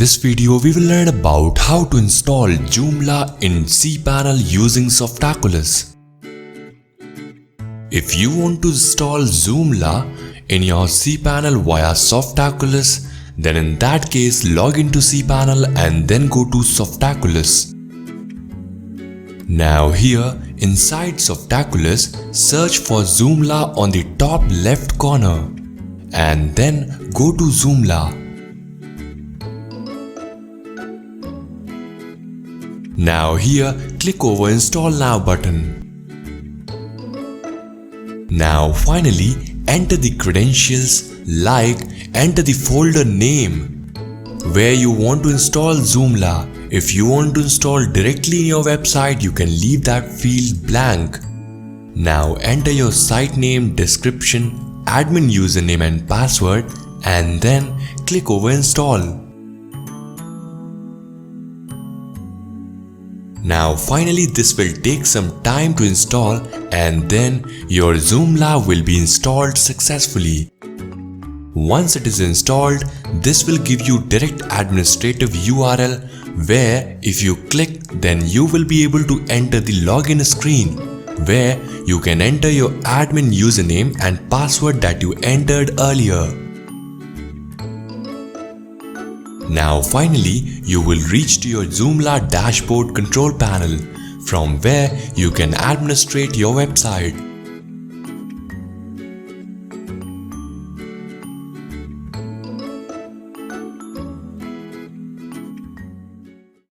this video, we will learn about how to install Joomla in cPanel using Softaculous. If you want to install Joomla in your cPanel via Softaculous, then in that case log into cPanel and then go to Softaculous. Now here inside Softaculous, search for Joomla on the top left corner and then go to Joomla. Now here click over Install Now button. Now finally enter the credentials, like enter the folder name where you want to install Joomla. If you want to install directly in your website, you can leave that field blank. Now enter your site name, description, admin username and password and then click over Install. Now finally this will take some time to install and then your Joomla will be installed successfully. Once it is installed, this will give you direct administrative URL where if you click, then you will be able to enter the login screen where you can enter your admin username and password that you entered earlier. Now finally, you will reach to your Joomla dashboard control panel from where you can administrate your website.